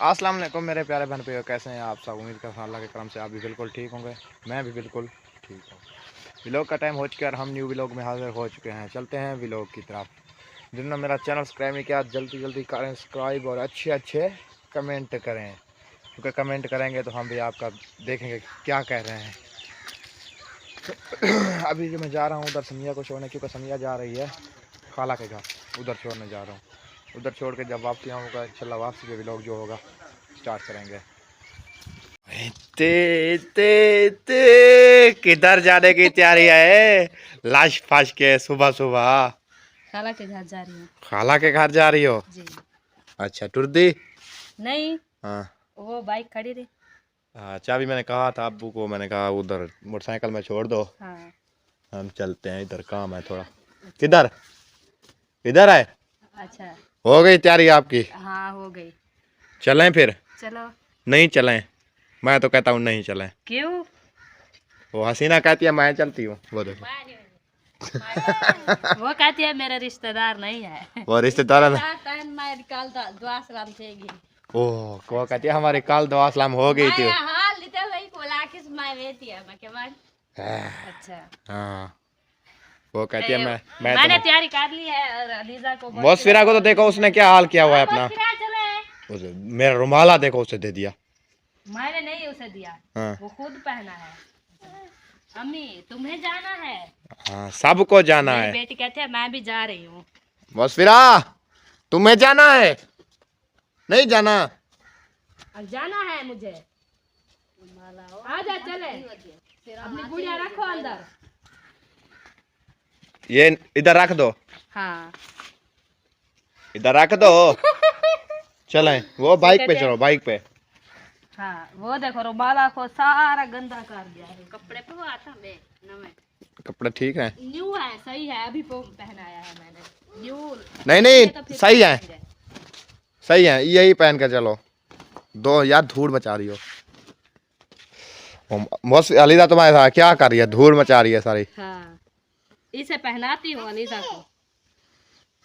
अस्सलाम वालेकुम मेरे प्यारे बहन भाइयों, कैसे हैं आप सब। उम्मीद करता हूं अल्लाह के करम से आप भी बिल्कुल ठीक होंगे। मैं भी बिल्कुल ठीक हूँ। व्लॉग का टाइम हो चुका है और हम न्यू व्लॉग में हाजिर हो चुके हैं। चलते हैं व्लॉग की तरफ। जिन्होंने मेरा चैनल सब्सक्राइब नहीं किया जल्दी जल्दी करें सब्सक्राइब और अच्छे अच्छे कमेंट करें, क्योंकि कमेंट करेंगे तो हम भी आपका देखेंगे क्या कह रहे हैं। अभी जो मैं जा रहा हूँ उधर समिया को छोड़ने, क्योंकि समिया जा रही है खाला के घर, उधर छोड़ने जा रहा हूँ। उधर छोड़ के जब वापसी आऊँगा इंशाल्लाह वापसी के व्लॉग जो होगा स्टार्ट करेंगे। ते ते ते किधर जाने की तैयारी है? लाश फाश के सुबह सुबह खाला के घर जा रही हूँ। खाला के घर जा रही हो जी। अच्छा टुर्दी नहीं, हाँ वो बाइक खड़ी रही। हाँ चाबी मैंने कहा था अब्बू को, मैंने कहा उधर मोटरसाइकिल में छोड़ दो। हाँ। हम चलते हैं, इधर काम है थोड़ा। किधर इधर है? अच्छा, हो गई तैयारी आपकी? हाँ हो गई। चलें फिर? चलो। नहीं चलें? मैं तो कहता हूँ नहीं चलें। क्यों? वो हसीना कहती है मैं चलती हूँ। वो देखो वो कहती है मेरा रिश्तेदार नहीं है। वो रिश्तेदार है। ओह वो कहती है हमारी कल दुआ सलाम हो गई थी। अच्छा हाँ वो कहती है मैंने तैयारी कर ली है। और अलीजा को मौसफिरा को तो देखो उसने क्या हाल किया हुआ है अपना। चले। मेरा रुमाला देखो उसे दे दिया। मैंने नहीं उसे दिया। हाँ। वो खुद पहना है। अम्मी तुम्हें जाना है? हाँ सबको जाना है। बेटी कहती है मैं भी जा रही हूँ। मौसफिरा तुम्हें जाना है? नहीं जाना? अब जाना है मुझे। आजा चले। अपनी गुड़िया रखो अंदर। ये इधर रख दो। हाँ इधर रख दो। चलें वो बाइक पे चलो, बाइक पे। हाँ वो देखो रुमाला को सारा गंदा कर दिया है। कपड़े पे वो आता मैं नवे। कपड़े ठीक है? न्यू है, सही है। अभी पहनाया है मैंने न्यू। नहीं तो सही है, सही है, यही पहन कर चलो। दो यार धूल मचा रही हो। अलीजा तुम्हारे साथ क्या कर रही है? धूल मचा रही है सारी। हाँ इसे पहनाती हूँ अलीजा को।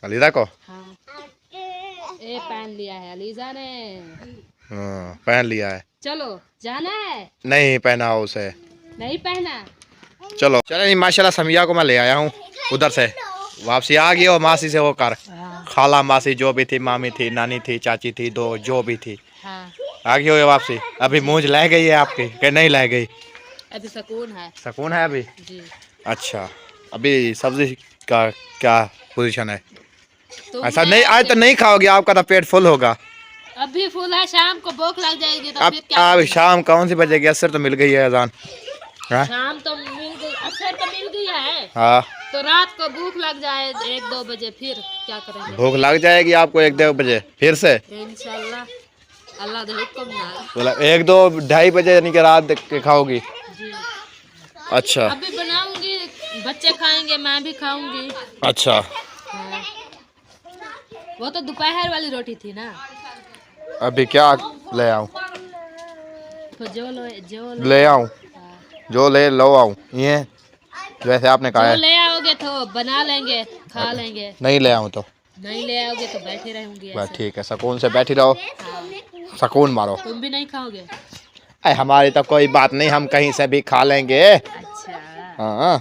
अलीजा को? हाँ ये पहन लिया है अलीजा ने। हाँ पहन लिया है। चलो जाना है? नहीं पहना उसे। नहीं पहना? चलो चले नहीं। माशाल्लाह समिया को मैं ले आया हूँ उधर से, वापसी आ गई हो मासी से होकर। खाला मासी जो भी थी, मामी थी, नानी थी, चाची थी, दो जो भी थी। हाँ। आ गई हो वापसी। अभी मूंछ ले गई है आपकी कि नहीं ले गई? अभी सुकून है। सुकून है अभी जी। अच्छा अभी सब्जी का क्या पोजीशन है? तो ऐसा नहीं आज तो नहीं खाओगे, आपका तो पेट फुल होगा। अभी फुल है, शाम को भूख लग जाएगी तो फिर क्या? अब शाम कौन सी बजेगी? असर तो मिल गई है अजान। शाम तो मिल गई, असर तो मिल गई है। हाँ तो रात को भूख लग जाए 1-2 बजे फिर क्या करेंगे? भूख लग जाएगी आपको 1-2 बजे फिर से इंशाल्लाह। अल्लाह दे हुक्म ना। बोला 1-2-2:30 बजे यानी कि रात के खाओगी? जी। अच्छा अभी बनाऊंगी, बच्चे खाएंगे, मैं भी खाऊंगी। अच्छा हाँ। वो तो दोपहर वाली रोटी थी ना। अभी क्या ले आऊं? तो जो ले आऊं? हाँ। जो ले लो आऊं ये जैसे आपने कहा जो है। ले आओगे तो बना लेंगे, खा लेंगे। नहीं ले आऊं तो नहीं ले आओगे तो बैठे रहूंगी बस ऐसे। ठीक है, सुकून से बैठी रहो। हाँ। सुकून मारो। तुम भी नहीं खाओगे? अरे हमारी तो कोई बात नहीं, हम कहीं से भी खा लेंगे। अच्छा हाँ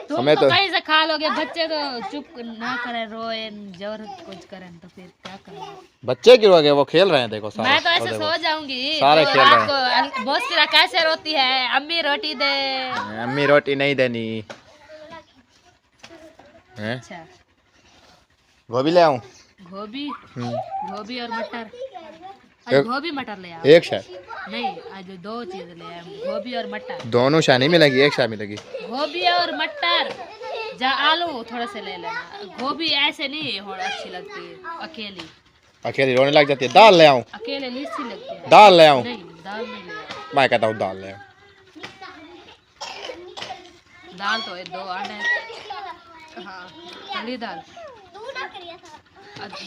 तुम हमें तो कहीं से खा लोगे। बच्चे तो चुप ना करें, रोए जोर कुछ करें तो फिर क्या करेंगे? बच्चे क्यों हो गए? वो खेल रहे हैं देखो सारे। मैं तो ऐसे सो जाऊंगी। सारे तो खेल रहे रात को बहुत सी कैसे रोती है, अम्मी रोटी दे। अम्मी रोटी नहीं देनी है? अच्छा गोभी ले आऊं? गोभी? गोभी और मटर। आज गोभी मटर ले आओ। एक शाय नहीं आज 2 चीज ले आए, गोभी और मटर। दोनों शाय नहीं मिलेगी, एक शाय मिलेगी। गोभी और मटर जा आलू थोड़ा से ले लेना। गोभी ऐसे नहीं और अच्छी लगती है अकेली। अकेली रोने लग जाती है। दाल ले आऊं? अकेले लीची लगती है। दाल ले आऊं? नहीं दाल नहीं ले आओ। मैं कहता हूँ दाल ले आऊं। दाल तो 2 अंडे। हाँ काली दाल।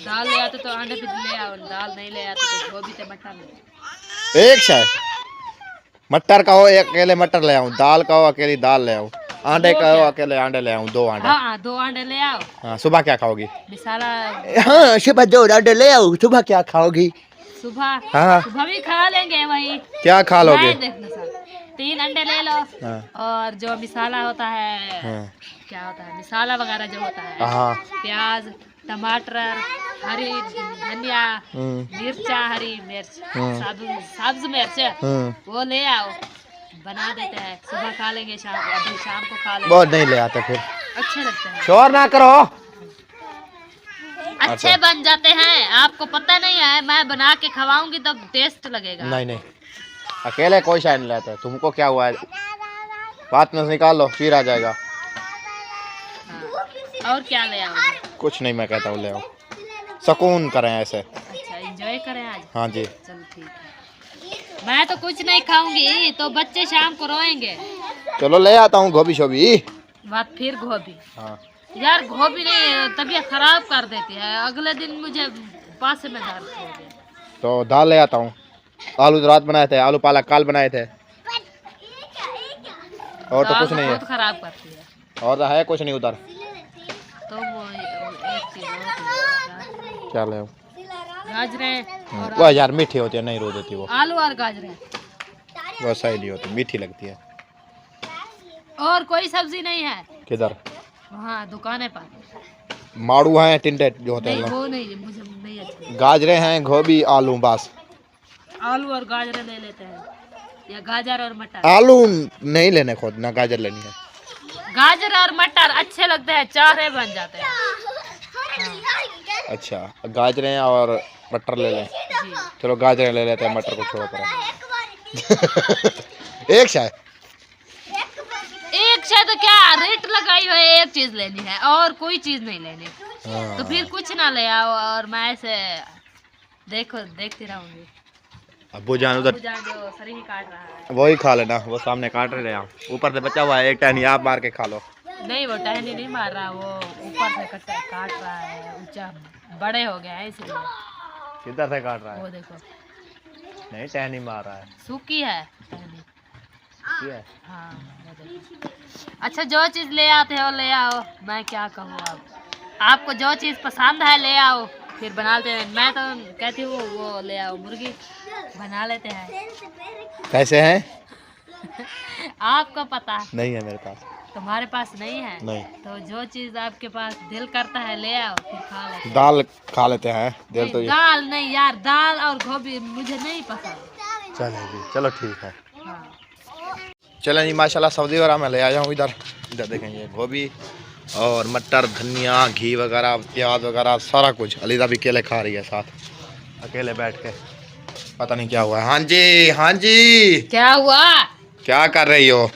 दाल ले आते तो अंडे भी ले आओ, दाल नहीं ले आते तो गोभी से मटर ले। एक शाय मटर का हो एक अकेले मटर ले आऊं, दाल का हो अकेली दाल ले आऊं, अंडे का हो अकेले अंडे ले आऊं, 2 अंडे। हाँ 2 अंडे ले आओ। हाँ सुबह क्या खाओगी? मिसाला। हाँ सुबह 2 अंडे ले आओ। सुबह क्या खाओगी? सुबह हाँ सुबह भी खा लेंगे वही। क्या खा लोगे? मैं देखना सर 3 अंडे ले लो हाँ और जो मिसाला होता है हाँ क्या होता है मिसाला वगैरह जो होता है हाँ प्याज टमाटर हरी धनिया मिर्चा हरी मिर्च सब्ज मिर्च वो ले आओ बना देते हैं सुबह खा लेंगे अभी शाम को खा लेंगे। बहुत नहीं ले आते फिर, अच्छे लगते हैं शोर ना करो। अच्छे बन जाते हैं आपको पता नहीं है मैं बना के खवाऊंगी तब टेस्ट लगेगा। नहीं नहीं अकेले कोई शायद नहीं लाता, तुमको क्या हुआ है? बात में से निकाल लो फिर आ जाएगा। हाँ। और क्या ले आओगे? कुछ नहीं मैं कहता हूँ ले आओ, सुकून करें ऐसे। अच्छा एंजॉय करें आज। हाँ जी चलो ठीक है मैं तो कुछ नहीं खाऊंगी तो बच्चे शाम को रोएंगे। चलो ले आता हूँ गोभी शोभी। बात फिर गोभी हाँ यार गोभी नहीं तबीयत खराब कर देती है अगले दिन मुझे पास में दर्द हो गया। तो दाल ले आता हूँ, आलू तो रात बनाए थे, आलू पालक काल बनाए थे, और तो कुछ नहीं है। बहुत खराब करती है और तो है कुछ नहीं उधर। तो वो एक चीज क्या ले आओ? गाजरें वो यार मीठी होती है, नहीं रो देती वो। आलू और गाजरें वो सही नहीं होती, मीठी लगती है। और कोई सब्जी नहीं है किधर? वहाँ दुकाने पर माड़ू हैं टिंडे जो होते नहीं हैं। वो नहीं मुझे नहीं अच्छे। गाजरे हैं गोभी आलू बस। आलू और गाजरें ले लेते हैं या गाजर और मटर। आलू नहीं लेने खुद ना गाजर लेनी है। गाजर और मटर अच्छे लगते हैं चारे बन जाते हैं। अच्छा गाजरें और मटर ले लें। जी चलो गाजरें ले लेते हैं, मटर को छोड़ो पर। एक शायद एक शायद क्या रेट लगाई हुई है एक चीज लेनी है और कोई चीज नहीं लेनी तो फिर कुछ ना ले आओ और मैं ऐसे देखती रहूंगी। अब्बू जान उधर जो सरी ही काट रहा है वही खा लेना, वो सामने काट रहे हैं। ऊपर से बचा हुआ है एक टहनी, आप मार के खा लो। नहीं वो टहनी नहीं मार रहा वो ऊपर से काट रहा है ऊंचा बड़े हो गया है इसलिए। किधर से काट रहा वो है? देखो नहीं टहनी मार रहा है। सूखी है टहनी। ये है। हाँ वो देखो। अच्छा जो चीज ले आते हो ले आओ मैं क्या कहूँ अब आपको जो चीज पसंद है ले आओ फिर बना लेते हैं। मैं तो कहती हूँ वो ले आओ मुर्गी बना लेते हैं। कैसे हैं? आपको पता नहीं है मेरे पास। तुम्हारे पास नहीं है नहीं। तो जो चीज आपके पास दिल करता है ले आओ फिर खा लेते हैं। दाल खा लेते हैं, दिल तो नहीं, दाल नहीं यार दाल और गोभी मुझे नहीं पसंद। चलेगी, चलो ठीक है। हाँ। चलें जी माशाल्लाह सब्जी वगैरह मैं ले आया हूँ। इधर इधर देखें ये गोभी और मटर धनिया घी वगैरह प्याज वगैरह सारा कुछ। अलीदा भी केले खा रही है साथ अकेले बैठ के, पता नहीं क्या हुआ है। हाँ जी हाँ जी क्या हुआ? क्या कर रही हो?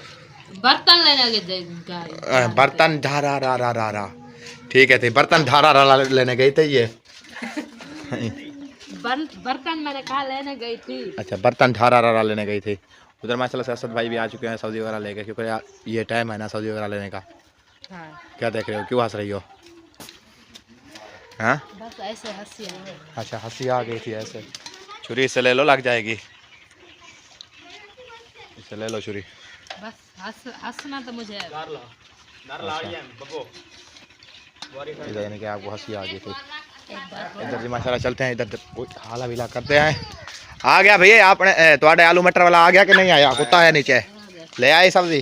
बर्तन लेने गए। बर्तन धारा रा रा रा रा ठीक है थी, बर्तन धारा रा लेने गई थे ये। बर्तन मैंने कहा लेने गई थी। अच्छा बर्तन धारा रा लेने गई थी। उधर माशाल्लाह से असद भाई भी आ चुके हैं सब्जी वगैरह लेके, क्योंकि ये टाइम है ना सब्जी वगैरह लेने का। हाँ। क्या देख रहे हो, क्यों हंस रही हो? हाँ बस ऐसे हंसी है। अच्छा हंसी आ गई थी ऐसे। छुरी से ले लो, लग जाएगी। इसे ले लो छुरी। बस हंसना तो मुझे इधर यानी कि आपको हंसी आ गई थी। एक बार इधर जी माशाल्लाह चलते हैं, इधर हाला विला करते हैं। आ गया भैया आपने थोड़े आलू मटर वाला आ गया कि नहीं आया? कुत्ता है नीचे, ले आए सब्जी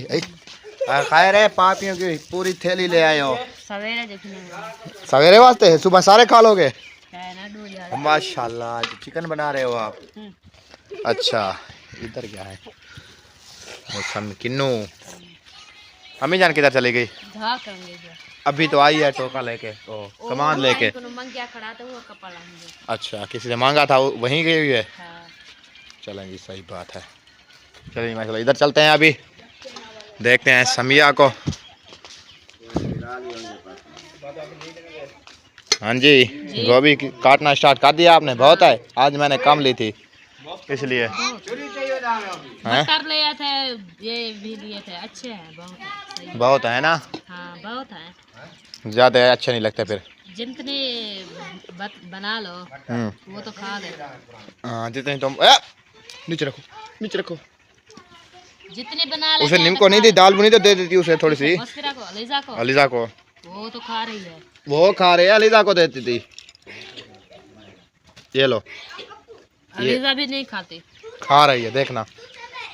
खाए रहे पापियों की पूरी थैली ले आए हो। सवेरे देखने सवेरे वास्ते है, सुबह सारे खा लोगे? ना डूब जाए। माशाल्लाह चिकन बना रहे हो आप। अच्छा इधर क्या है? मौसम किन्नू। अम्मी जान किधर चली गई? धा करेंगे जो अभी तो आई है टोका लेके, तो सामान लेके। मंगिया खड़ा था वो कपड़ा लाएंगे। अच्छा किसी ने मांगा था वहीं गई हुई है। हाँ। चलें जी सही बात है। चलिए माशाल्लाह इधर चलते हैं, अभी देखते हैं समिया को। हाँ जी गोभी काटना स्टार्ट कर दिया आपने? बहुत है, आज मैंने कम ली थी इसलिए। मटर लिए थे ये भी लिए थे, अच्छे हैं बहुत है, सही। बहुत है ना? हाँ बहुत है, ज़्यादा अच्छे नहीं लगते फिर। जितने बना लो वो तो खा ले। हाँ जितने तुम नीचे रखो नीचे रखो। जितनी बना ले उसे नीम को नहीं दी, दाल बुनी तो दे देती उसे थोड़ी सी। अलीजा को वो तो खा रही है। वो खा रहे हैं, अलीजा को देती थी। ये लो अलीजा भी नहीं खाती। खा रही है, देखना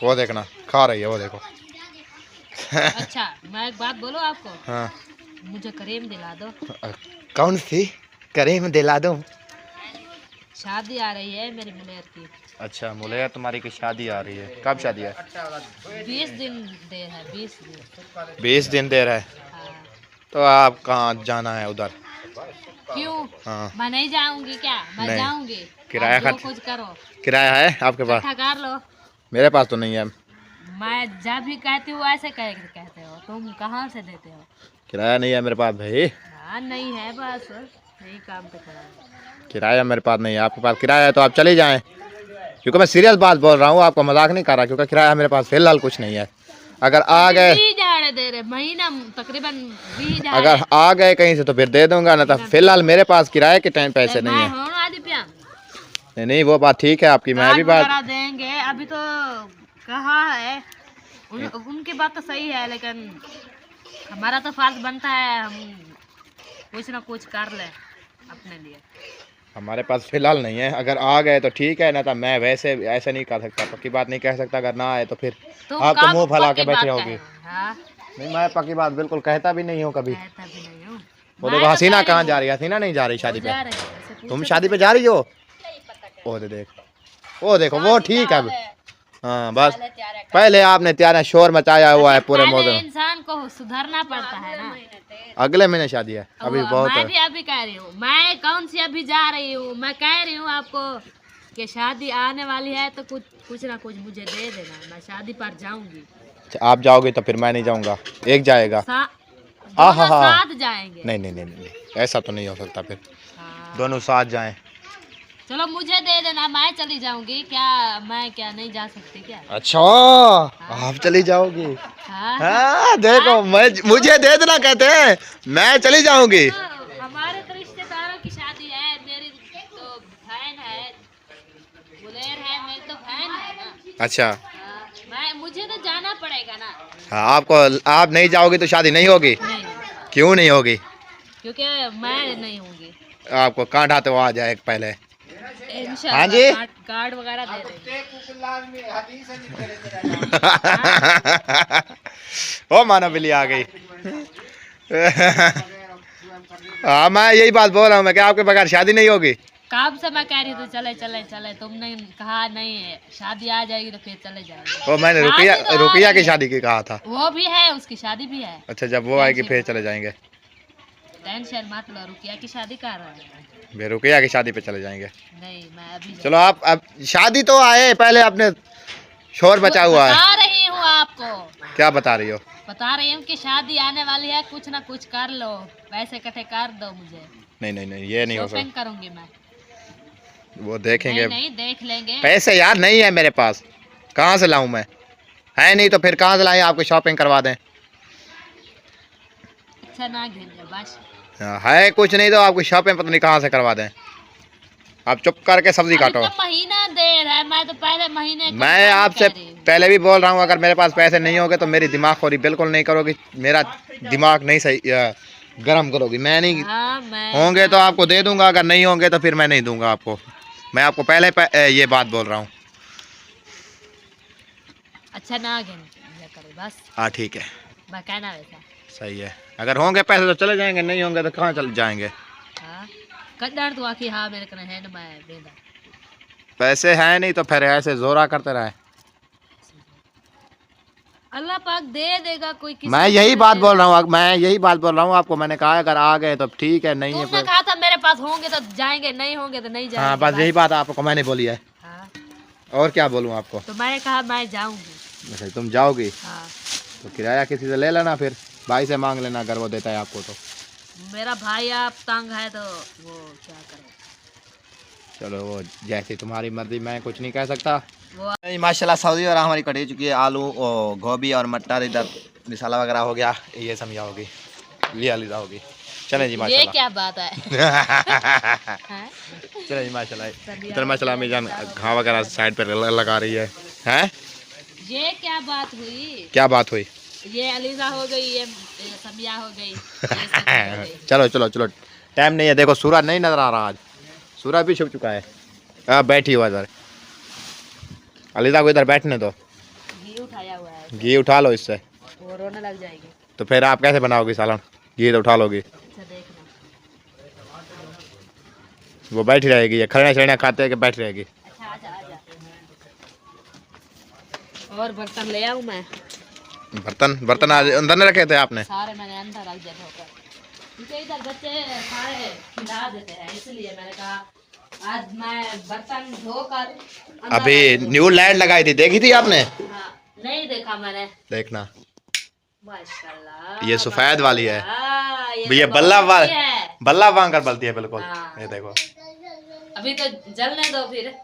वो, देखना खा रही है वो, देखो। अच्छा मैं एक बात बोलूं आपको, हाँ, मुझे करीम दिला दो। कौन सी करीम दिला दूं? शादी आ रही है मेरी मुनेर की। अच्छा, मुलैया तुम्हारी की शादी आ रही है, कब शादी है? 20 दिन देर है, 20 दिन। 20 दिन देर है, हाँ। तो आप कहाँ जाना है उधर? क्यों? हाँ, मैं नहीं जाऊंगी क्या? मैं नहीं। जाऊंगी। किराया आप जो खर्च, कुछ करो। किराया है आपके पास? इकट्ठा कर लो। मेरे पास तो नहीं है। मैं जब भी कहती हूँ ऐसे कहते हो, तुम कहाँ से देते हो? किराया नहीं है मेरे पास भाई, हाँ नहीं है, बस यही काम पे खड़ा है। किराया मेरे पास नहीं है। आपके पास किराया है तो आप चले जाएं, क्योंकि मैं सीरियस बात बोल रहा हूँ, आपको मजाक नहीं कर रहा, क्योंकि किराया मेरे पास फिलहाल कुछ नहीं है। अगर आ गए, 20,000 दे रहे महीना, तकरीबन 20,000। अगर आ गए कहीं से तो फिर दे दूंगा, ना तो फिलहाल मेरे पास किराए के टाइम पैसे नहीं है। नहीं नहीं, वो बात ठीक है आपकी, मैं भी बात देंगे। अभी तो कहाँ है, उनकी बात तो सही है, लेकिन हमारा तो फर्ज बनता है हम कुछ ना कुछ कर ले अपने लिए। हमारे पास फिलहाल नहीं है। अगर आ गए तो ठीक है, ना तो मैं वैसे ऐसे नहीं कर सकता, पक्की बात नहीं कह सकता। अगर ना आए तो फिर आप तो मुंह फैला के बैठे होगी। हाँ? नहीं, मैं पक्की बात बिल्कुल कहता भी नहीं हूँ कभी। कहता भी नहीं हूँ। वो देखो हसीना कहाँ जा रही है? हसीना नहीं जा रही शादी पे? तुम शादी पे जा रही हो? ओ देख, वो देखो वो ठीक है। हाँ बस, पहले आपने त्यारा शोर मचाया हुआ है पूरे मौसम। इंसान को सुधरना पड़ता है ना। अगले महीने शादी है, अभी बहुत मैं भी अभी कह रही हूँ, मैं कौन सी अभी जा रही हूँ, मैं कह रही हूँ आपको कि शादी आने वाली है तो कुछ ना कुछ मुझे दे देना, मैं शादी पर जाऊंगी। आप जाओगे तो फिर मैं नहीं जाऊंगा, एक जाएगा। दोनों साथ जाएंगे। नहीं नहीं नहीं नहीं, ऐसा तो नहीं हो सकता, फिर हाँ। दोनों साथ जाएं। चलो मुझे दे देना, मैं चली जाऊंगी। क्या मैं क्या नहीं जा सकती क्या? अच्छा, आप चली जाओगी? हाँ। हाँ देखो, मुझे दे देना कहते हैं, मैं चली जाऊंगी। तो हमारे तो रिश्तेदारों की शादी है, मेरी तो बहन है, मुलेर है, मेरी तो बहन है ना। अच्छा, मैं मुझे तो जाना पड़ेगा ना। हाँ, आप नहीं जाओगी तो शादी नहीं होगी? नहीं, क्यों नहीं होगी? क्योंकि मैं नहीं होंगी। आपको कांटा तो आ जाए पहले। इंशाल्लाह। हाँ जी, कार्ड वगैरह दे देंगे। ओ मानो बिल्ली आ गई। हाँ, मैं यही बात बोल रहा हूँ मैं, कि आपके बगैर शादी नहीं होगी। कब से मैं कह रही थी चले चले चले, तुमने कहा नहीं है, शादी आ जाएगी तो फिर चले जाएंगे। वो मैंने रुकिया की शादी की कहा था। वो भी है, उसकी शादी भी है। अच्छा, जब वो आएगी फिर चले जाएंगे। टेंशन मत लो, रुकिया की शादी कर रहा है। वे रुकिया की शादी पे चले जाएंगे। नहीं, मैं अभी चलो आप अब शादी तो आए, पहले आपने शोर बचा हुआ है। बता रही हूँ आपको। क्या बता रही हो? बता रही हूँ कि शादी आने वाली है, कुछ ना कुछ कर लो, पैसे इकट्ठे कर दो मुझे। नहीं नहीं नहीं, ये नहीं हो शॉपिंग सकता। करूंगी मैं। वो देखेंगे। नहीं देख लेंगे। पैसे यार नहीं है मेरे पास, कहाँ से लाऊं मैं? है नहीं तो फिर कहाँ से लाएं, आपको शॉपिंग करवा दें? अच्छा ना घेर बस। है कुछ नहीं तो आपको शॉपिंग पता नहीं कहाँ से करवा दें। आप चुप करके सब्जी काटो। महीना देर है, मैं तो पहले महीने। मैं आपसे पहले भी बोल रहा हूँ, अगर मेरे पास पैसे नहीं होंगे तो मेरी दिमागखोरी बिल्कुल नहीं करोगी, मेरा दिमाग नहीं सही गरम करोगी। मैं नहीं। हाँ, होंगे तो आपको दे दूंगा, अगर नहीं होंगे तो फिर मैं नहीं दूंगा आपको। मैं आपको पहले ये बात बोल रहा हूँ। अच्छा ना करो बस। हाँ ठीक है, मैं कहना वैसा सही है। अगर होंगे पैसे तो चले जाएंगे, नहीं होंगे तो कहाँ चले जाएंगे? हाँ कड्डर तो आखी हाँ मेरे कने है ना, मैं बेदा पैसे हैं नहीं तो फिर ऐसे जोरा करते रहे। अल्लाह पाक दे देगा कोई किसी। मैं यही बात बोल रहा हूँ, मैं यही बात बोल रहा हूँ आपको। मैंने कहा अगर आ गए तो ठीक है, नहीं है तुमने कहा था मेरे पास होंगे तो जाएंगे, नहीं होंगे तो नहीं जाएंगे। हाँ बस यही बात आपको मैंने बोली है। हाँ। और क्या बोलूँ आपको? तो मैंने कहा मैं जाऊंगी। अच्छा, तुम जाओगी? हाँ। तो किराया किसी से ले लेना, फिर भाई से मांग लेना अगर वो देता है आपको तो। मेरा भाई आप तंग है तो वो क्या करे। चलो वो जैसी तुम्हारी मर्जी, मैं कुछ नहीं कह सकता। वो माशाल्लाह सब्जी और हमारी कटी चुकी है, आलू और गोभी और मटर, इधर मसाला वगैरह हो गया, ये सब्जियाँ होगी, ये अलीजा होगी। चले जी ये माशाल्लाह। क्या बात है? चले जी माशाल्लाह। इधर माशाल्लाह अम्मी जान घाव वगैरह साइड पर लगा रही है। हैं? ये क्या बात हुई? क्या बात हुई? ये अलीजा हो गई, ये सब्जियां हो गई, ये सब्जी हो गई। चलो चलो चलो, टाइम नहीं है। देखो सूरज नहीं नजर आ रहा, आज सूरज भी छुप चुका है। बैठी हुआ इधर। अलीदा को इधर बैठने दो। घी उठाया हुआ है, घी उठा लो इससे। वो रोने लग जाएगी। तो फिर आप कैसे बनाओगी सालन? घी तो उठा लोगी। अच्छा देखना। वो बैठी रहेगी, ये खरना शरना खाते हैं कि बैठ रहेगी? अच्छा आजा आजा। और बर्तन ले आऊं मैं? बर्तन आज अंदर नहीं रखे थे आपने? सारे मैंने अंदर रख दिया धोकर, क्योंकि इधर बच्चे सारे खिला देते हैं, इसलिए मैंने कहा आज मैं बर्तन धोकर अंदर अभी रख दूं। न्यू लाइट लगाई थी, देखी थी आपने? हाँ, नहीं देखा मैंने। देखना, माशाल्लाह ये सफेद वाली है। ये ये तो बल्ला बहुत अच्छी है। बल्ला वांगर बलती है बिल्कुल। हाँ। ये देखो। अभी तो जलने दो फिर।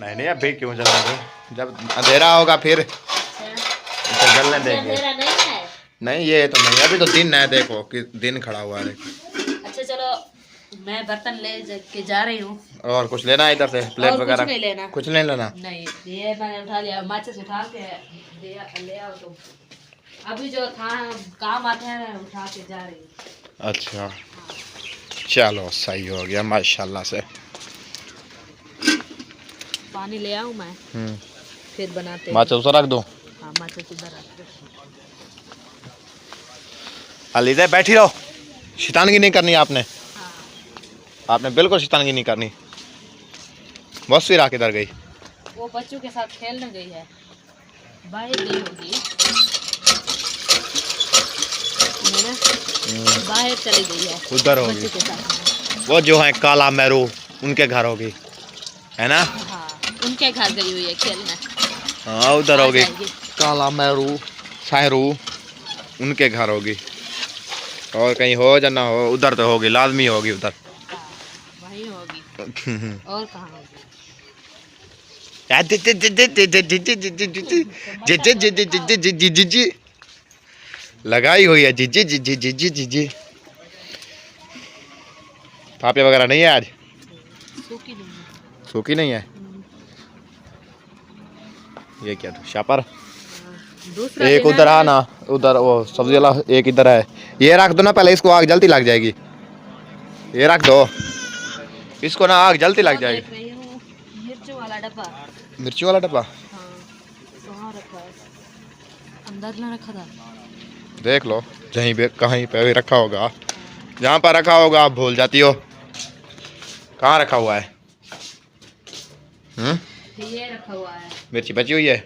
नहीं अभी क्यों जलने दो, जब अंधेरा होगा फिर इसे जलने देंगे। अंधेरा नहीं है। नहीं ये तो नहीं, अभी तो दिन है, देखो कि दिन खड़ा हुआ है। अच्छा चलो मैं बर्तन ले के जा रही हूँ। और कुछ लेना है इधर से? प्लेट और वगैरह कुछ नहीं लेना। कुछ नहीं लेना? नहीं ये मैंने उठा लिया, माचिस उठा के ले आओ तुम। अभी जो था काम आते हैं उठा के जा रही हूँ। अच्छा चलो सही हो गया माशाल्लाह से। पानी ले आऊँ मैं? फिर बनाते हैं। माचिस उसे रख दूं? हाँ माचिस इधर रख दो। अलीदा बैठी रहो, शैतानगी नहीं करनी आपने। हाँ। आपने बिल्कुल शैतानगी नहीं करनी। बस फिर आके इधर गई। वो बच्चों के साथ खेलने गई है, बाहर गई होगी, बाहर चली गई है उधर होगी बच्चों के साथ। वो जो है काला मैरू, उनके घर होगी, है ना? हाँ उनके घर गई हुई है खेलने। हाँ उधर आ होगी जाएगी। काला मैरू शाहरू, उनके घर होगी। और कहीं हो या ना हो, उधर तो होगी, लाजमी होगी उधर। हाँ, वहीं होगी। और कहाँ होगी? लगाई हुई है जी जी जी जी जी जी जी जी। पापे वगैरह नहीं है आज? सूखी नहीं है। सूखी नहीं है? ये क्या था शापर? दूसरा एक उधर आ ना, उधर वो सब्जी वाला एक इधर है। ये रख दो ना पहले, इसको आग जल्दी लग जाएगी। ये रख दो इसको ना, आग जल्दी लग जाएगी। मिर्चों वाला डब्बा। मिर्ची वाला डब्बा? हाँ कहाँ रखा है? अंदर ना रखा था? देख लो जहीं पे कहीं पे भी रखा होगा, जहाँ पर रखा होगा आप भूल जाती हो। कहाँ रखा हुआ है? ये रखा हुआ है। मिर्ची बची हुई है?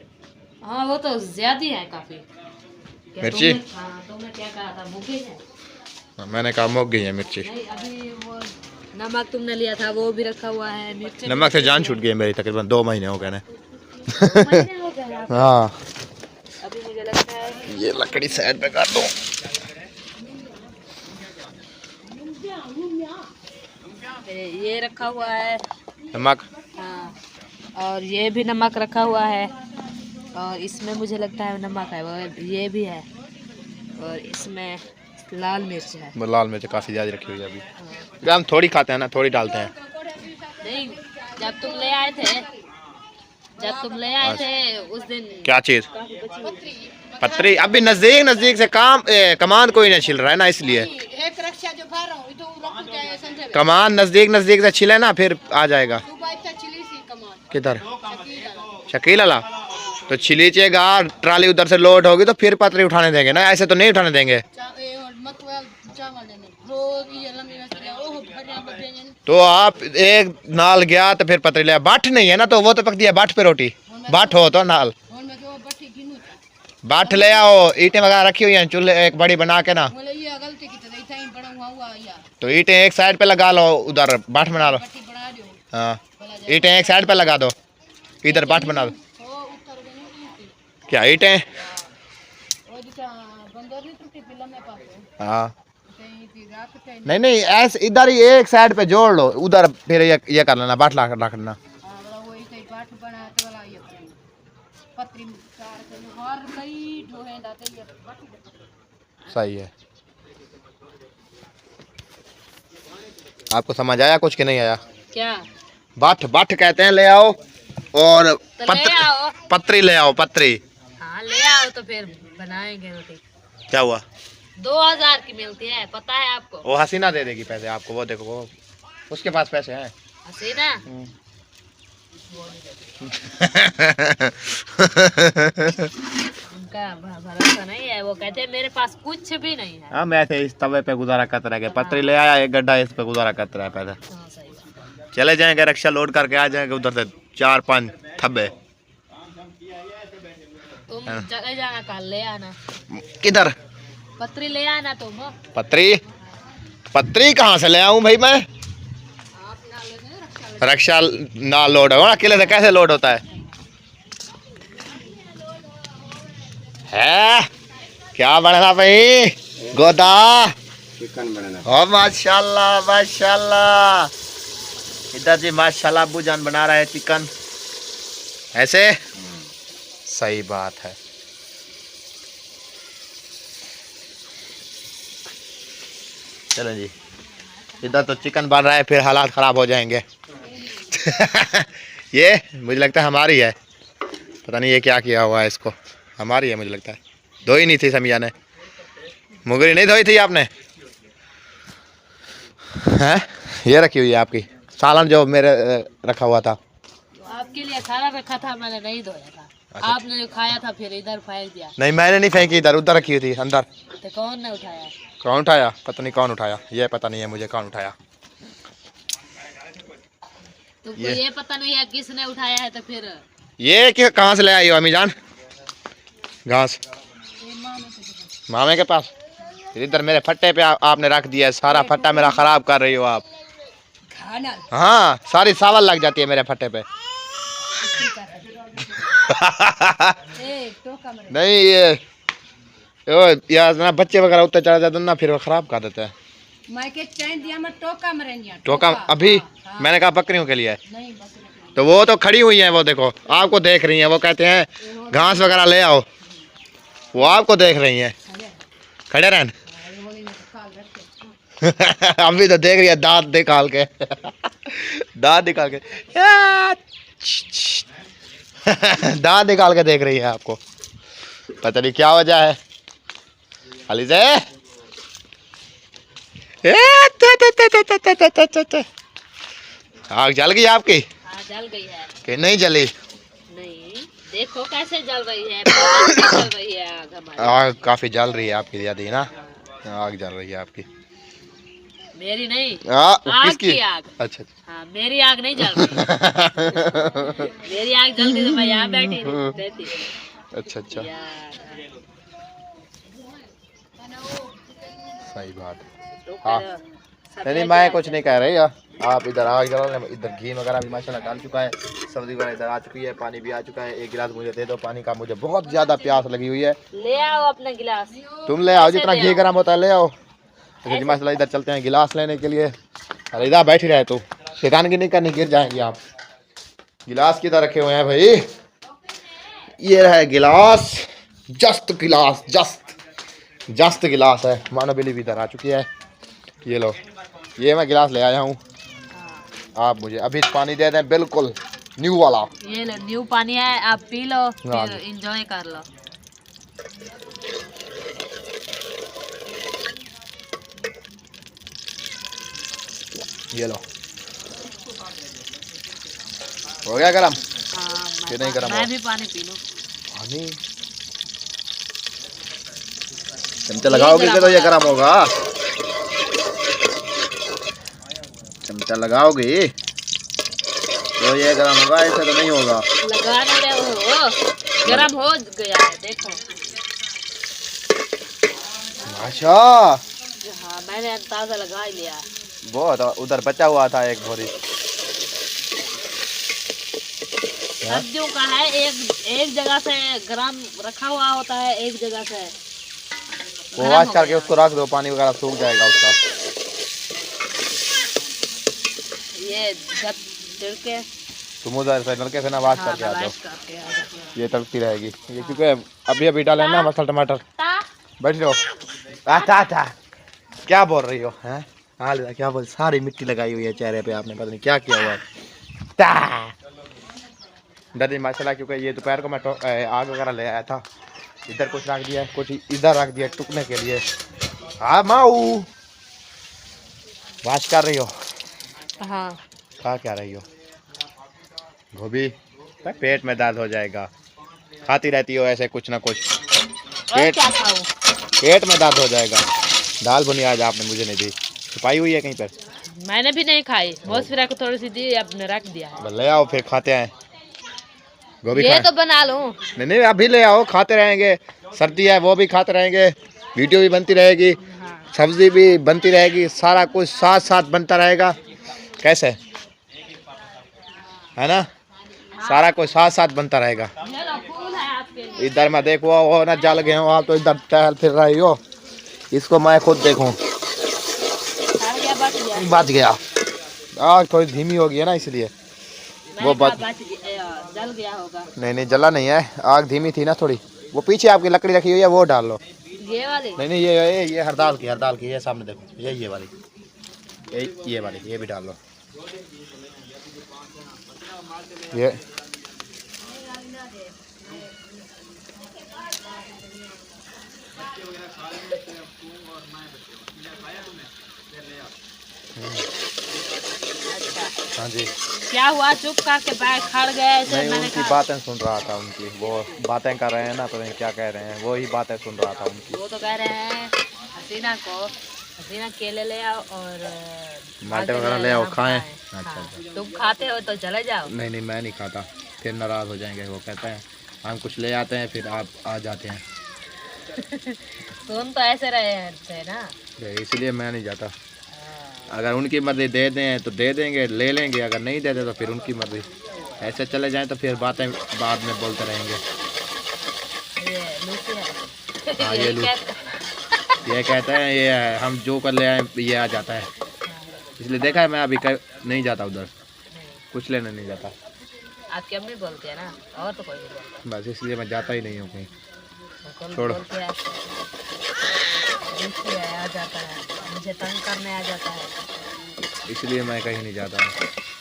हाँ वो तो ज्यादा है काफी। मिर्ची? हाँ तुमने क्या कहा था, भूखी है? मैंने कहा मुक गई है मिर्ची। नहीं अभी वो नमक तुमने लिया था वो भी रखा हुआ है। मिर्च नमक से जान छूट गई है मेरी, तकरीबन 2 महीने हो गए ने। महीने हो गए आपको? हाँ अभी मुझे लगता है ये लकड़ी साइड पे कर दो। ये रखा हुआ है नमक। हाँ, और ये भी नमक रखा हुआ है, और इसमें मुझे लगता है नमक है, और ये भी है, और इसमें लाल मिर्च है। लाल मिर्च काफ़ी ज़्यादा रखी हुई है अभी। हम थोड़ी खाते हैं ना, थोड़ी डालते हैं। नहीं जब तुम ले आए थे उस दिन क्या चीज़? काफी बची हुई। पत्री अभी नजदीक से कमान कोई नहीं छिल रहा है ना, इसलिए कमान नजदीक से छिले ना फिर आ जाएगा। किधर? शकील अला तो छिलीचेगा, ट्राली उधर से लोड होगी तो फिर पतरी उठाने देंगे ना, ऐसे तो नहीं उठाने देंगे। तो आप एक नाल गया तो फिर पतरी लिया, बाठ नहीं है ना तो वो तो पक दिया बाठ पे रोटी। बाठ हो तो नाल बाठ ले आओ, ईंटें वगैरह रखी हुई हैं चूल्हे एक बड़ी बना के ना, तो ईंटें एक साइड पे लगा लो, उधर बाठ बना लो। हाँ ईंटें एक साइड पे लगा दो, इधर बाठ बना दो। क्या ईंटें? हाँ नहीं ऐसे इधर ही एक साइड पे जोड़ लो, उधर फिर ये कर लेना, बाठ ला रख लेना। सही है। आपको समझ आया कुछ कि नहीं आया? क्या? बाठ कहते हैं, ले आओ। और तो ले आओ। पत्री ले आओ, पत्री। हाँ ले आओ तो फिर बनाएंगे रोटी। क्या हुआ? 2000 की मिलती है, पता है आपको? वो हसीना दे देगी पैसे आपको, वो देखो वो उसके पास पैसे हैं। हसीना उनका भरोसा नहीं है, वो कहते हैं मेरे पास कुछ भी नहीं है। हाँ मैं ऐसे इस तवे पे गुजारा करते रह गए, पत्थर ले आया एक गड्ढा, इस पे गुजारा करते रहे पहले। हाँ सही बात। चले जाएंगे रक्षा लोड करके आ जाएंगे उधर से 4-5 थब्बे। तुम जगह जाना, कल ले आना किधर पत्री ले आना तुम। पत्री? पत्री कहाँ से ले आऊं भाई मैं? आप ना ले रक्षा ना लोड हो, अकेले से कैसे लोड होता है? क्या बनना भाई? गोदा चिकन बनाना। ओ माशाल्लाह माशाल्लाह, इधर जी माशाल्लाह अब्बू जान बना रहा है चिकन। ऐसे सही बात है। चलो जी, इधर तो चिकन बन रहा है, फिर हालात ख़राब हो जाएंगे। ये मुझे लगता है हमारी है, पता नहीं ये क्या किया हुआ है इसको। हमारी है मुझे लगता है, धोई नहीं थी समिया ने। मुगरी नहीं धोई थी आपने? हैं? ये रखी हुई है आपकी सालन जो मेरे रखा हुआ था। आपके लिए खाना रखा था, मैंने नहीं धोया था। अच्छा। आपने जो खाया था फिर इधर फेंक दिया। नहीं मैंने नहीं फेंकी, इधर उधर रखी हुई थी अंदर। तो कौन ने उठाया? कौन उठाया? पता नहीं कौन उठाया, ये पता नहीं है मुझे कौन उठाया। तुमको ये पता नहीं है किसने उठाया है? तो फिर ये कि कहाँ से ले आई हो अम्मी जान घास? मामे के पास। फिर इधर मेरे फट्टे पे आपने रख दिया है, सारा फट्टा मेरा खराब कर रही हो आप। खाना हाँ सारी सावल लग जाती है मेरे फट्टे पे। नहीं यार ना बच्चे वगैरह उत्तर चढ़ा जाते ना, फिर वो खराब कर देते हैं। टोका अभी मैंने कहा बकरियों के लिए है। तो वो तो खड़ी हुई है, वो देखो आपको देख रही है, वो कहते हैं घास वगैरह ले आओ, वो आपको देख रही हैं। खड़े रहन। अभी तो देख रही है दांत निकाल के। दांत निकाल के दांत निकाल के देख रही है आपको, पता नहीं क्या वजह है। अलीज़े आग जल गई आपकी? हाँ जल गई है। कि नहीं जली? नहीं देखो कैसे जल रही है, जल रही है आग हमारी। आग काफी जल रही है आपकी दादी ना, आग जल रही है आपकी। मेरी नहीं, आग किसकी? की आग। अच्छा हाँ मेरी आग नहीं जल रही। मेरी आग जलती तो मैं यहाँ बैठी रहती। अच्छा अच्छा सही बात। हाँ नहीं मैं कुछ नहीं कह रही है, आप इधर आग जला, इधर घी वगैरह भी माशाल्लाह डाल चुका है, सब्जी वगैरह इधर आ चुकी है, पानी भी आ चुका है। एक गिलास मुझे दे दो पानी का, मुझे बहुत ज़्यादा प्यास लगी हुई है। ले आओ अपना गिलास। तुम ले आओ, जितना घी गर्म होता है ले आओ। अच्छा जी माशाल्लाह इधर चलते हैं गिलास लेने के लिए। अरे इधर बैठी रहे तू, शैतान की नहीं करनी, गिर जाएंगे आप। गिलास किधर रखे हुए हैं भाई? ये रहा गिलास, जस्त गिलास है। मानो बिल्ली भी इधर आ चुकी है। ये लो, ये मैं गिलास ले आया हूँ, आप मुझे अभी पानी दे दें, बिल्कुल न्यू वाला। ये लो न्यू पानी है, आप पी लो फिर एंजॉय कर लो। ये लो, हो गया गरम? हाँ कि नहीं गरम? मैं भी पानी पी लूं। पानी चमचा लगाओगे तो ये गरम होगा। चमचा लगाओगे तो ये गरम होगा, ऐसे तो नहीं होगा। लगा नहीं रहे हो, गरम हो गया है देखो। अच्छा हाँ मैंने अंदाजा लगा ही लिया। बहुत उधर बचा हुआ था एक भोरी। सब्जियों का है, एक जगह से गरम रखा हुआ होता है, एक जगह से वो वाश करके उसको रख दो, पानी वगैरह सूख जाएगा उसका। ये जब तिड़के तुम उधर से नलके से ना वाश करके आ जाओ, करके आ जाओ। ये तड़कती रहेगी। ये क्योंकि अभी डाले ना मसाला टमाटर। बैठ जाओ। आता क्या बोल रही हो? हैं हाँ क्या बोल, सारी मिट्टी लगाई हुई है चेहरे पे आपने, पता नहीं क्या किया हुआ है। दादी माशाल्लाह, क्योंकि ये दोपहर को मैं आग वगैरह ले आया था, इधर कुछ रख दिया, कुछ इधर रख दिया टुकने के लिए। हाँ माऊ वाश कर रही हो? हाँ क्या रही हो? गोभी तो पेट में दर्द हो जाएगा। खाती रहती हो ऐसे कुछ ना कुछ, और क्या खाऊं? पेट में दर्द हो जाएगा। दाल भुनी आज आपने मुझे नहीं दी, छुपाई हुई है कहीं पर? मैंने भी नहीं खाई, मौसफिरा को थोड़ी सी दी, आपने रख दिया है। ले आओ फिर खाते हैं। गोभी ये खाएं? तो बना लूं। नहीं नहीं अभी ले आओ, खाते रहेंगे। सर्दी है वो भी खाते रहेंगे, वीडियो भी बनती रहेगी, हाँ। सब्जी भी बनती रहेगी, सारा कुछ साथ साथ बनता रहेगा। कैसे है ना, सारा कुछ साथ साथ बनता रहेगा। ये लो, फूल है आपके लिए। इधर मैं देखो वो ना जल गए हो आप, तो इधर टहल फिर रही हो, इसको मैं खुद देखूं। सड़ गया, बच गया। बच गया, आग थोड़ी धीमी हो गई है ना इसलिए वो मैंने कहा बच। बच गया, जल गया होगा। नहीं नहीं जला नहीं है, आग धीमी थी ना थोड़ी। वो पीछे आपकी लकड़ी रखी हुई है वो डाल लो। ये वाली? नहीं नहीं ये हरदाल की, ये सामने देखो, ये वाली, ये वाली, ये भी डाल लो। ये अच्छा, हाँ जी। क्या हुआ? चुप करके बैग खड़ गए ऐसे? नहीं मैंने उनकी कहा बातें सुन रहा था, उनकी वो बातें कर रहे हैं ना, पता नहीं क्या कह रहे हैं, वो ही बातें सुन रहा था उनकी। वो तो कह रहे हैं हसीना केले ले आओ और माल्टे वगैरह ले आओ, हम खाएं। खाएं। अच्छा हाँ, अच्छा। तुम खाते हो तो चले जाओ। नहीं नहीं मैं नहीं खाता, फिर नाराज़ हो जाएंगे। वो कहते हैं हम कुछ ले आते हैं फिर आप आ जाते हैं। तुम तो ऐसे रहे थे ना। इसलिए मैं नहीं जाता। हाँ। अगर उनकी मर्जी दे दें तो दे देंगे, ले लेंगे, अगर नहीं देते तो फिर उनकी मर्जी। ऐसे चले जाएं तो फिर बातें बाद में बोलते रहेंगे। ये लूसी है। हाँ, ये यही लूसी। कहते- ये कहते हैं ये हम जो कर ले आए ये आ जाता है, इसलिए देखा है मैं अभी नहीं जाता उधर, नहीं, कुछ लेने नहीं जाता। आपकी अम्मी बोलती है ना, और तो कोई नहीं बोलता। बस इसलिए मैं जाता ही नहीं हूँ कहीं। कौन छोड़ो। बोलती है? लूसी है, आ जाता है, मुझे तंग करने आ जाता है। इसलिए मैं कहीं नहीं जाता हूँ।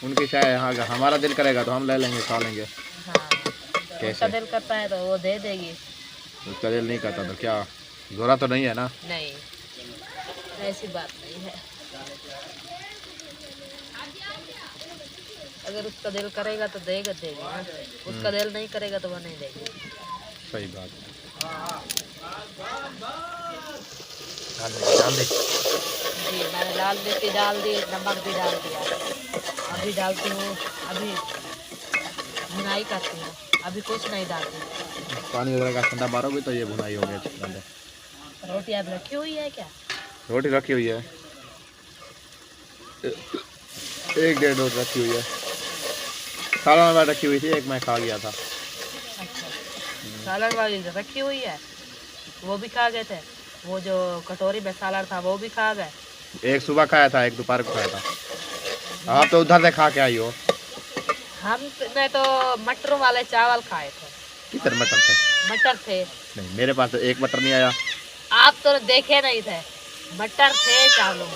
उनकी चाहे हाँ, अगर हमारा दिल करेगा तो हम ले लेंगे, खा लेंगे। हाँ, उसका कैसे? दिल करता है तो वो दे देगी। उसका दिल नहीं करता तो क्या, जोरा तो नहीं है ना। नहीं, ऐसी बात नहीं है। अगर उसका दिल करेगा तो देगी ना, उसका दिल नहीं करेगा तो वो नहीं देगी। सही बात है। डाल दे। जी, मैंने लाल मिर्ची डाल दी, नमक भी डाल दिया। अभी डालती हूँ, अभी भुनाई करती हूँ, अभी कुछ नहीं डालती। पानी वगैरह का ठंडा मारोगे तो ये भुनाई हो गया। रोटी अब रखी हुई है क्या? रोटी रखी हुई है, 1-1.5 रोटी रखी हुई है। सालन वाली रखी हुई थी, एक मैं खा गया था। अच्छा, सालन वाली रखी हुई है, वो भी खा गए थे। वो जो कटोरी में सालन था वो भी खा गए। एक सुबह खाया था, एक दोपहर को खाया था। आप तो उधर से खा के आई हो। हमने तो मटरों वाले चावल खाए थे। किधर मटर थे? मटर थे। नहीं मेरे पास तो एक मटर नहीं आया। आप तो देखे नहीं थे, मटर थे चावलों में।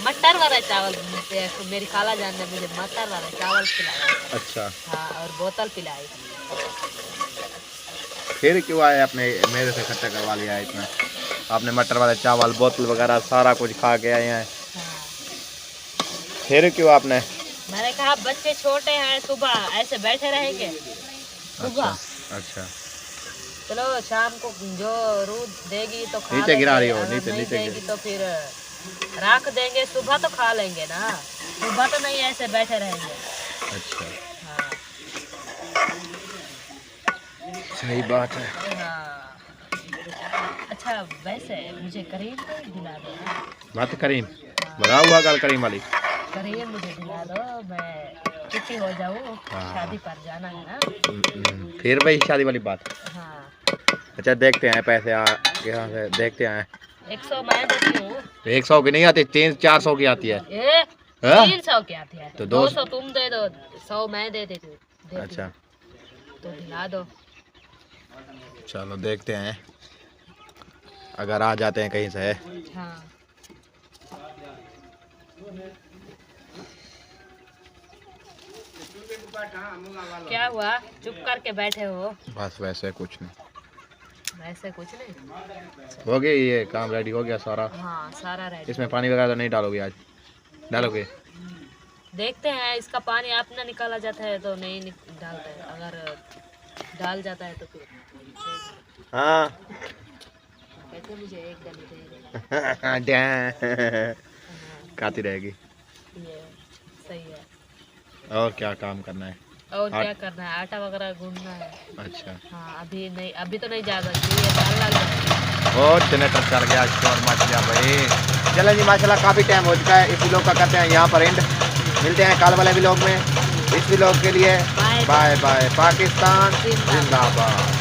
मटर वाला चावल मेरी खाला जान ने मुझे मटर वाला चावल खिलाया। अच्छा, हाँ, और बोतल पिलाई। फिर क्यों आए अपने मेरे से खर्चा करवा लिया है इतना? आपने मटर वाले चावल, बोतल वगैरह सारा कुछ खा के आए हैं, हाँ। फिर क्यों आपने? मैंने कहा बच्चे छोटे हैं, सुबह ऐसे बैठे रहेंगे सुबह। अच्छा चलो शाम को जो दूध देगी तो खा नीचे गिरा रही हो, लेंगे, अगर नीचे नहीं नीचे देगी तो फिर रख देंगे। सुबह तो खा लेंगे ना, सुबह तो नहीं ऐसे बैठे रहेंगे। अच्छा, हाँ सही बात है। हाँ। अच्छा, वैसे मुझे करीम दिला दो ना। बात करीम बना हुआ कल करीम वाली। करीम मुझे दिला दो, मैं छुट्टी हो जाऊँ, हाँ। शादी पर जाना है ना। फिर वही शादी वाली बात। हाँ, अच्छा देखते हैं पैसे यहाँ से देखते हैं। 100 मैं देती हूँ। 100 की नहीं आती, 300-400 की आती है। ए, हाँ? 300 की आती है तो 200 तुम दे दो, 100 मैं दे देती हूँ। अच्छा तो दिला दो। चलो देखते हैं, अगर आ जाते हैं कहीं से। हाँ, क्या हुआ? चुप करके बैठे हो? बस वैसे कुछ नहीं, वैसे कुछ नहीं। हो गया ये काम, रेडी हो गया सारा। हाँ, सारा रेडी। इसमें पानी वगैरह तो नहीं डालोगे आज? डालोगे? देखते हैं इसका पानी अपना निकाला जाता है तो नहीं डालता है, अगर डाल जाता है तो फिर हाँ कहते मुझे एक डली दे डैं। खाती रहेगी। ये सही है। और क्या काम करना है? और क्या करना है, आटा वगैरह गूंदना है। अच्छा हाँ अभी नहीं, अभी तो नहीं जा सकती, ये डाल डाल जाएगी। बहुत जनरेटर चल गया और माशाल्लाह भाई। चलें जी माशाल्लाह काफ़ी टाइम हो चुका है, इस व्लॉग का करते हैं यहाँ पर एंड। मिलते हैं कल वाले व्लॉग में। इस व्लॉग के लिए बाय बाय। पाकिस्तान जिंदाबाद।